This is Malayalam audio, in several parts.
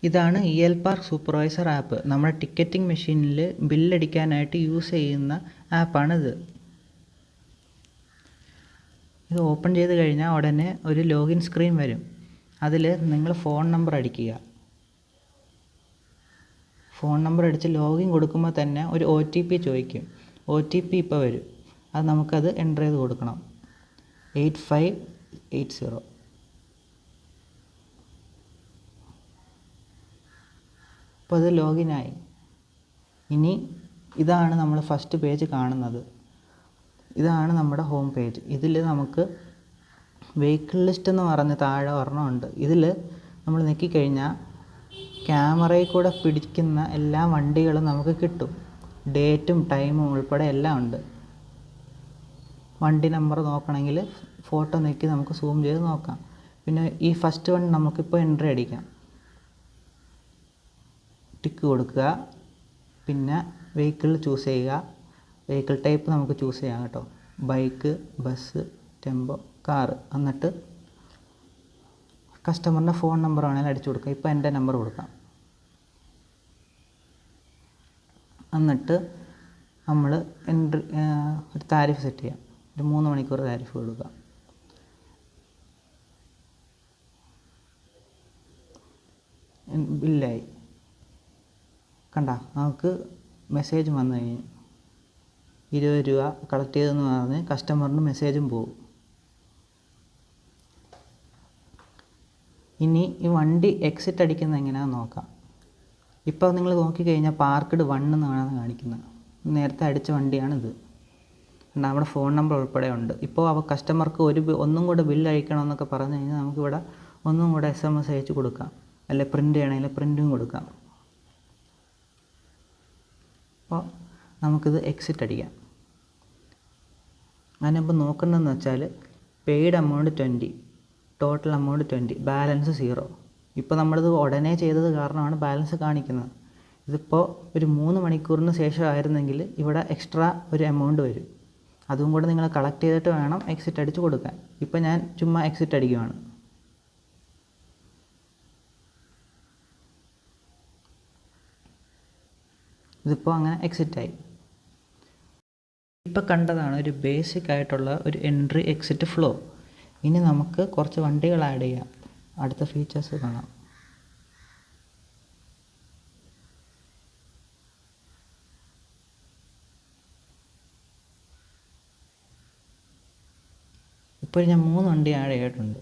ഇതാണ് EL പാർക്ക് സൂപ്പർവൈസർ ആപ്പ്. നമ്മുടെ ടിക്കറ്റിംഗ് മെഷീനിൽ ബില്ലടിക്കാനായിട്ട് യൂസ് ചെയ്യുന്ന ആപ്പാണിത്. ഇത് ഓപ്പൺ ചെയ്ത് കഴിഞ്ഞാൽ ഉടനെ ഒരു ലോഗിൻ സ്ക്രീൻ വരും. അതിൽ നിങ്ങൾ ഫോൺ നമ്പർ അടിക്കുക. ഫോൺ നമ്പർ അടിച്ച് ലോഗിൻ കൊടുക്കുമ്പോൾ തന്നെ ഒരു OTP ചോദിക്കും. OTP ഇപ്പോൾ വരും. അത് നമുക്കത് എൻ്റർ ചെയ്ത് കൊടുക്കണം. 8580. അപ്പോൾ അത് ലോഗിനായി. ഇനി ഇതാണ് നമ്മൾ ഫസ്റ്റ് പേജ് കാണുന്നത്. ഇതാണ് നമ്മുടെ ഹോം പേജ്. ഇതിൽ നമുക്ക് വെഹിക്കിൾ ലിസ്റ്റ് എന്ന് പറഞ്ഞ് താഴെ ഒരെണ്ണമുണ്ട്. ഇതിൽ നമ്മൾ ഞെക്കിക്കഴിഞ്ഞാൽ ക്യാമറയിൽ കൂടെ പിടിക്കുന്ന എല്ലാ വണ്ടികളും നമുക്ക് കിട്ടും. ഡേറ്റും ടൈമും ഉൾപ്പെടെ എല്ലാം ഉണ്ട്. വണ്ടി നമ്പർ നോക്കണമെങ്കിൽ ഫോട്ടോ ഞെക്കി നമുക്ക് സൂം ചെയ്ത് നോക്കാം. പിന്നെ ഈ ഫസ്റ്റ് വൺ നമുക്കിപ്പോൾ എൻട്രി അടിക്കാം. ടിക്ക് കൊടുക്കുക. പിന്നെ വെഹിക്കിൾ ചൂസ് ചെയ്യുക. വെഹിക്കിൾ ടൈപ്പ് നമുക്ക് ചൂസ് ചെയ്യാം കേട്ടോ. Bike, bus, tempo, car. എന്നിട്ട് കസ്റ്റമറിൻ്റെ ഫോൺ നമ്പർ വേണമെങ്കിൽ അടിച്ചു കൊടുക്കുക. ഇപ്പോൾ എൻ്റെ നമ്പർ കൊടുക്കാം. എന്നിട്ട് നമ്മൾ ഒരു താരിഫ് സെറ്റ് ചെയ്യാം. ഒരു 3 മണിക്കൂർ താരിഫ് കൊടുക്കുക. ബില്ലായി. കണ്ട, നമുക്ക് മെസ്സേജ് വന്നു കഴിഞ്ഞു. 20 രൂപ കളക്ട് ചെയ്തെന്ന് പറഞ്ഞ് കസ്റ്റമറിന് മെസ്സേജും പോകും. ഇനി ഈ വണ്ടി എക്സിറ്റ് അടിക്കുന്നത് എങ്ങനെയാണെന്ന് നോക്കാം. ഇപ്പോൾ നിങ്ങൾ നോക്കിക്കഴിഞ്ഞാൽ പാർക്ക്ഡ് 1 എന്നാണ് കാണിക്കുന്നത്. നേരത്തെ അടിച്ച വണ്ടിയാണിത്. നമ്മുടെ ഫോൺ നമ്പർ ഉൾപ്പെടെ ഉണ്ട്. ഇപ്പോൾ കസ്റ്റമർക്ക് ഒന്നും കൂടെ ബില്ല് അയക്കണമെന്നൊക്കെ പറഞ്ഞു കഴിഞ്ഞാൽ നമുക്കിവിടെ ഒന്നും കൂടെ SMS അയച്ച് കൊടുക്കാം. അല്ലെ പ്രിൻ്റ് ചെയ്യണമെങ്കിൽ പ്രിൻറ്റും കൊടുക്കാം. അപ്പോൾ നമുക്കിത് എക്സിറ്റ് അടിക്കാം. അതിനിപ്പോൾ നോക്കേണ്ടതെന്ന് വെച്ചാൽ paid amount 20, total amount 20, balance 0. ഇപ്പോൾ നമ്മളിത് ഉടനെ ചെയ്തത് കാരണമാണ് ബാലൻസ് കാണിക്കുന്നത്. ഇതിപ്പോൾ ഒരു 3 മണിക്കൂറിന് ശേഷം ആയിരുന്നെങ്കിൽ ഇവിടെ എക്സ്ട്രാ ഒരു എമൗണ്ട് വരും. അതും കൂടെ നിങ്ങൾ കളക്ട് ചെയ്തിട്ട് വേണം എക്സിറ്റ് അടിച്ച് കൊടുക്കാൻ. ഇപ്പോൾ ഞാൻ ചുമ്മാ എക്സിറ്റ് അടിക്കുകയാണ്. ഇതിപ്പോൾ അങ്ങനെ എക്സിറ്റായി. ഇപ്പോൾ കണ്ടതാണ് ഒരു ബേസിക് ആയിട്ടുള്ള ഒരു എൻട്രി എക്സിറ്റ് ഫ്ലോ. ഇനി നമുക്ക് കുറച്ച് വണ്ടികൾ ആഡ് ചെയ്യാം. അടുത്ത ഫീച്ചേഴ്സ് കാണാം. ഇപ്പോൾ ഞാൻ 3 വണ്ടി ആഡ് ചെയ്തിട്ടുണ്ട്.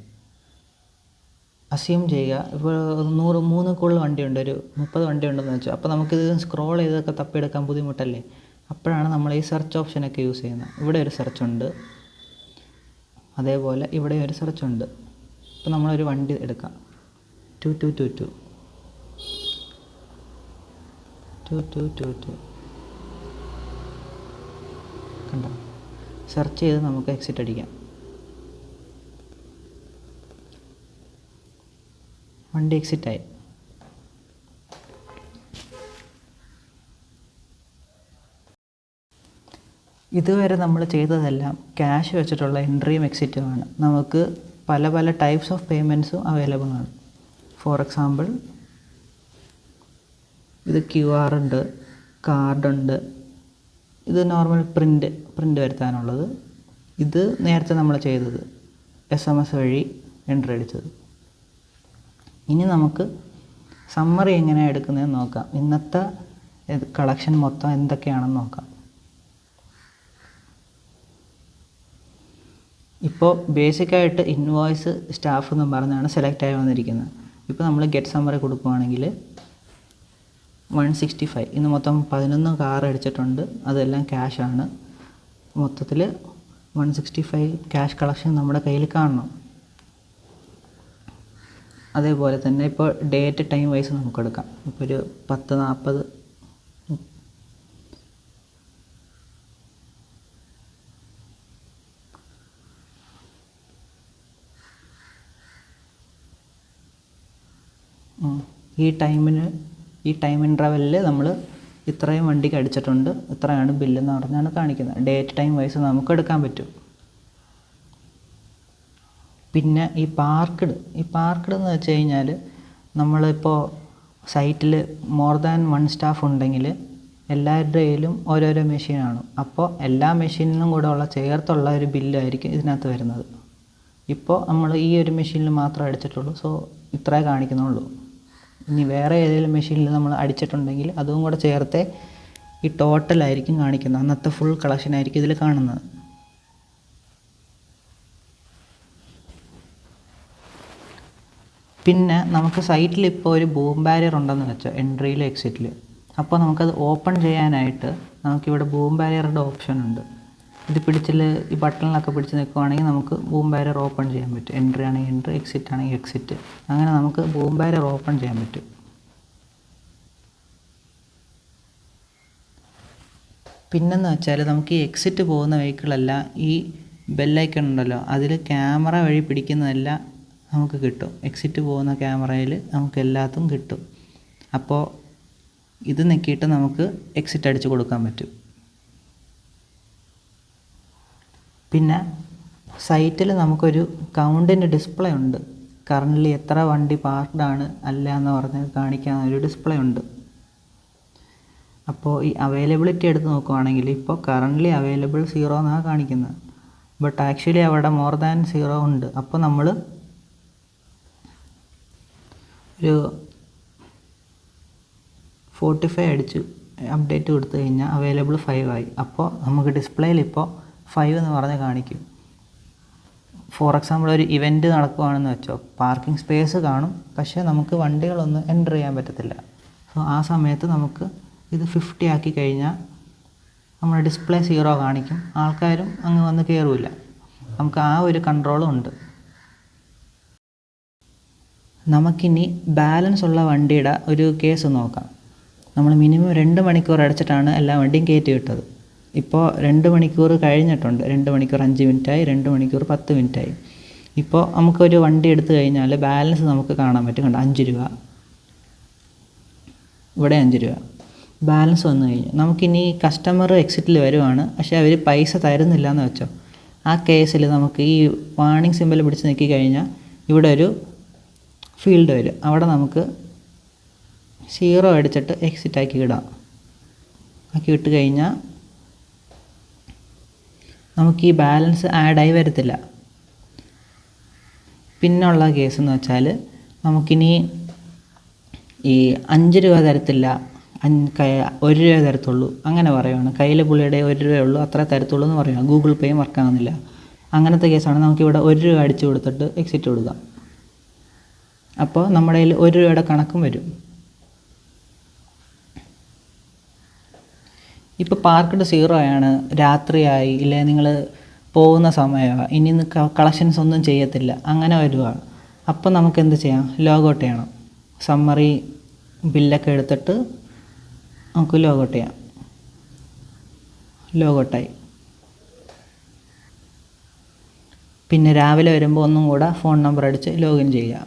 അസ്യൂം ചെയ്യുക ഇപ്പോൾ 300 കൂടുതൽ വണ്ടിയുണ്ട്, ഒരു 30 വണ്ടി ഉണ്ടെന്ന് വെച്ചോ. അപ്പോൾ നമുക്കിത് സ്ക്രോൾ ചെയ്തൊക്കെ തപ്പിയെടുക്കാൻ ബുദ്ധിമുട്ടല്ലേ. അപ്പോഴാണ് നമ്മൾ ഈ സെർച്ച് ഓപ്ഷനൊക്കെ യൂസ് ചെയ്യുന്നത്. ഇവിടെ ഒരു സെർച്ച് ഉണ്ട്, അതേപോലെ ഇവിടെ ഒരു സെർച്ച് ഉണ്ട്. ഇപ്പോൾ നമ്മളൊരു വണ്ടി എടുക്കാം. 2222 കണ്ടോ. സെർച്ച് ചെയ്ത് നമുക്ക് എക്സിറ്റ് അടിക്കാം. വണ്ടി എക്സിറ്റായി. ഇതുവരെ നമ്മൾ ചെയ്തതെല്ലാം ക്യാഷ് വെച്ചിട്ടുള്ള എൻട്രിയും എക്സിറ്റുമാണ്. നമുക്ക് പല പല ടൈപ്സ് ഓഫ് പേയ്മെൻറ്റ്സും അവൈലബിൾ ആണ്. ഫോർ എക്സാമ്പിൾ ഇത് QR ഉണ്ട്, കാർഡുണ്ട്. ഇത് നോർമൽ പ്രിൻ്റ് വരുത്താനുള്ളത്. ഇത് നേരത്തെ നമ്മൾ ചെയ്തത് SMS വഴി എൻട്രി അടിച്ചത്. ഇനി നമുക്ക് സമ്മറി എങ്ങനെയാണ് എടുക്കുന്നതെന്ന് നോക്കാം. ഇന്നത്തെ കളക്ഷൻ മൊത്തം എന്തൊക്കെയാണെന്ന് നോക്കാം. ഇപ്പോൾ ബേസിക്കായിട്ട് ഇൻവോയ്സ് സ്റ്റാഫ് എന്ന് പറഞ്ഞാണ് സെലക്ട് ആയി വന്നിരിക്കുന്നത്. ഇപ്പോൾ നമ്മൾ ഗെറ്റ് സമ്മറി കൊടുക്കുകയാണെങ്കിൽ 165. ഇന്ന് മൊത്തം 11 കാർ അടിച്ചിട്ടുണ്ട്. അതെല്ലാം ക്യാഷാണ്. മൊത്തത്തിൽ 165 ക്യാഷ് കളക്ഷൻ നമ്മുടെ കയ്യിൽ കാണണം. അതേപോലെ തന്നെ ഇപ്പോൾ ഡേറ്റ് ടൈം വൈസ് നമുക്ക് എടുക്കാം. ഇപ്പോൾ ഒരു 10:40. ഈ ടൈം ഇൻ്റർവെല്ലിൽ നമ്മൾ ഇത്രയും വണ്ടിക്ക് അടിച്ചിട്ടുണ്ട്, ഇത്രയാണ് ബില്ലെന്ന് പറഞ്ഞാണ് കാണിക്കുന്നത്. ഡേറ്റ് ടൈം വൈസ് നമുക്ക് എടുക്കാൻ പറ്റും. പിന്നെ ഈ പാർക്ക്ഡ് എന്ന് വെച്ച് കഴിഞ്ഞാൽ നമ്മളിപ്പോൾ സൈറ്റിൽ മോർ ദാൻ 1 സ്റ്റാഫ് ഉണ്ടെങ്കിൽ എല്ലാവരുടെ കയ്യിലും ഓരോരോ മെഷീനാണ്. അപ്പോൾ എല്ലാ മെഷീനിലും കൂടെ ഉള്ള ചേർത്തുള്ള ഒരു ബില്ലായിരിക്കും ഇതിനകത്ത് വരുന്നത്. ഇപ്പോൾ നമ്മൾ ഈ ഒരു മെഷീനിൽ മാത്രമേ അടിച്ചിട്ടുള്ളൂ, സോ ഇത്രേ കാണിക്കുന്നുള്ളൂ. ഇനി വേറെ ഏതെങ്കിലും മെഷീനിൽ നമ്മൾ അടിച്ചിട്ടുണ്ടെങ്കിൽ അതും കൂടെ ചേർത്തേ ഈ ടോട്ടലായിരിക്കും കാണിക്കുന്നത്. അന്നത്തെ ഫുൾ കളക്ഷനായിരിക്കും ഇതിൽ കാണുന്നത്. പിന്നെ നമുക്ക് സൈറ്റിൽ ഇപ്പോൾ ഒരു ബൂം ബാരിയർ ഉണ്ടെന്ന് വെച്ചോ, എൻട്രിയിലും എക്സിറ്റിൽ. അപ്പോൾ നമുക്കത് ഓപ്പൺ ചെയ്യാനായിട്ട് നമുക്കിവിടെ ബൂം ബാരിയറുടെ ഓപ്ഷൻ ഉണ്ട്. ഇത് ഈ ബട്ടണിലൊക്കെ പിടിച്ച് നിൽക്കുവാണെങ്കിൽ നമുക്ക് ബൂം ബാരിയർ ഓപ്പൺ ചെയ്യാൻ പറ്റും. എൻട്രി ആണെങ്കിൽ എൻട്രി, എക്സിറ്റ് ആണെങ്കിൽ എക്സിറ്റ്, അങ്ങനെ നമുക്ക് ബൂം ബാരിയർ ഓപ്പൺ ചെയ്യാൻ പറ്റും. പിന്നെന്ന് വെച്ചാൽ നമുക്ക് ഈ എക്സിറ്റ് പോകുന്ന വെഹിക്കിളെല്ലാം ഈ ബെല്ലൈക്കൺ ഉണ്ടല്ലോ, അതിൽ ക്യാമറ വഴി പിടിക്കുന്നതെല്ലാം നമുക്ക് കിട്ടും. എക്സിറ്റ് പോകുന്ന ക്യാമറയിൽ നമുക്ക് എല്ലാത്തും കിട്ടും. അപ്പോൾ ഇത് ഞെക്കിയിട്ട് നമുക്ക് എക്സിറ്റ് അടിച്ച് കൊടുക്കാൻ പറ്റും. പിന്നെ സൈറ്റിൽ നമുക്കൊരു കൗണ്ടിൻ്റെ ഡിസ്പ്ലേ ഉണ്ട്. കറൻ്റ്ലി എത്ര വണ്ടി പാർക്ക്ഡ് ആണ് അല്ല എന്ന് പറഞ്ഞ് കാണിക്കാൻ ഒരു ഡിസ്പ്ലേ ഉണ്ട്. അപ്പോൾ ഈ അവൈലബിലിറ്റി എടുത്ത് നോക്കുവാണെങ്കിൽ ഇപ്പോൾ കറൻ്റ്ലി അവൈലബിൾ 0 എന്നാണ് കാണിക്കുന്നത്. ബട്ട് ആക്ച്വലി അവിടെ മോർ ദാൻ 0 ഉണ്ട്. അപ്പോൾ നമ്മൾ ഒരു 45 അടിച്ച് അപ്ഡേറ്റ് കൊടുത്തു കഴിഞ്ഞാൽ അവൈലബിൾ 5 ആയി. അപ്പോൾ നമുക്ക് ഡിസ്പ്ലേയിൽ ഇപ്പോൾ 5 എന്ന് പറഞ്ഞ് കാണിക്കും. ഫോർ എക്സാമ്പിൾ ഒരു ഇവൻറ്റ് നടക്കുകയാണെന്ന് വെച്ചോ, പാർക്കിംഗ് സ്പേസ് കാണും, പക്ഷേ നമുക്ക് വണ്ടികളൊന്നും എൻ്റർ ചെയ്യാൻ പറ്റത്തില്ല. സോ ആ സമയത്ത് നമുക്ക് ഇത് 50 ആക്കി കഴിഞ്ഞാൽ നമ്മുടെ ഡിസ്പ്ലേ 0 കാണിക്കും. ആൾക്കാരും അങ്ങ് വന്ന് കയറില്ല. നമുക്ക് ആ ഒരു കൺട്രോളും ഉണ്ട്. നമുക്കിനി ബാലൻസ് ഉള്ള വണ്ടിയുടെ ഒരു കേസ് നോക്കാം. നമ്മൾ മിനിമം 2 മണിക്കൂർ അടച്ചിട്ടാണ് എല്ലാ വണ്ടിയും കയറ്റി വിട്ടത്. ഇപ്പോൾ 2 മണിക്കൂർ കഴിഞ്ഞിട്ടുണ്ട്. 2 മണിക്കൂർ 5 മിനിറ്റായി, 2 മണിക്കൂർ 10 മിനിറ്റായി. ഇപ്പോൾ നമുക്കൊരു വണ്ടി എടുത്തു കഴിഞ്ഞാൽ ബാലൻസ് നമുക്ക് കാണാൻ പറ്റും. കണ്ടോ, 5 രൂപ, ഇവിടെ 5 രൂപ ബാലൻസ് വന്നു കഴിഞ്ഞു. നമുക്കിനി കസ്റ്റമർ എക്സിറ്റിൽ വരുവാണ്, പക്ഷേ അവർ പൈസ തരുന്നില്ല എന്ന് വെച്ചോ. ആ കേസിൽ നമുക്ക് ഈ വാർണിംഗ് സിമ്പൽ പിടിച്ച് നിൽക്കി കഴിഞ്ഞാൽ ഇവിടെ ഒരു ഫീൽഡ് വരും. അവിടെ നമുക്ക് 0 അടിച്ചിട്ട് എക്സിറ്റ് ആക്കി ഇടാം. ആക്കി ഇട്ട് കഴിഞ്ഞാൽ നമുക്ക് ഈ ബാലൻസ് ആഡായി വരത്തില്ല. പിന്നുള്ള കേസ് എന്ന് വെച്ചാൽ നമുക്കിനി ഈ 5 രൂപ തരത്തില്ല, 1 രൂപ തരത്തുള്ളൂ അങ്ങനെ പറയുകയാണ്. കയ്യിൽ പുള്ളിയുടെ 1 രൂപയുള്ളൂ, അത്ര തരത്തുള്ളൂ എന്ന് പറയുക. ഗൂഗിൾ പേയും വർക്കാകുന്നില്ല. അങ്ങനത്തെ കേസാണ് നമുക്കിവിടെ 1 രൂപ അടിച്ചു കൊടുത്തിട്ട് എക്സിറ്റ് കൊടുക്കാം. അപ്പോൾ നമ്മുടെ കയ്യിൽ 1 രൂപയുടെ കണക്കും വരും. ഇപ്പോൾ പാർക്ക്ഡ് 0 ആണ്, രാത്രിയായി, ഇല്ലേ നിങ്ങൾ പോകുന്ന സമയമാണ്, ഇനി കളക്ഷൻസ് ഒന്നും ചെയ്യത്തില്ല, അങ്ങനെ വരുവാണ്. അപ്പോൾ നമുക്ക് എന്ത് ചെയ്യാം? ലോഗൗട്ട് ചെയ്യണം. സമ്മറി ബില്ലൊക്കെ എടുത്തിട്ട് നമുക്ക് ലോഗൗട്ട് ചെയ്യാം. ലോഗൗട്ടായി. പിന്നെ രാവിലെ വരുമ്പോൾ ഒന്നും കൂടെ ഫോൺ നമ്പർ അടിച്ച് ലോഗിൻ ചെയ്യുക.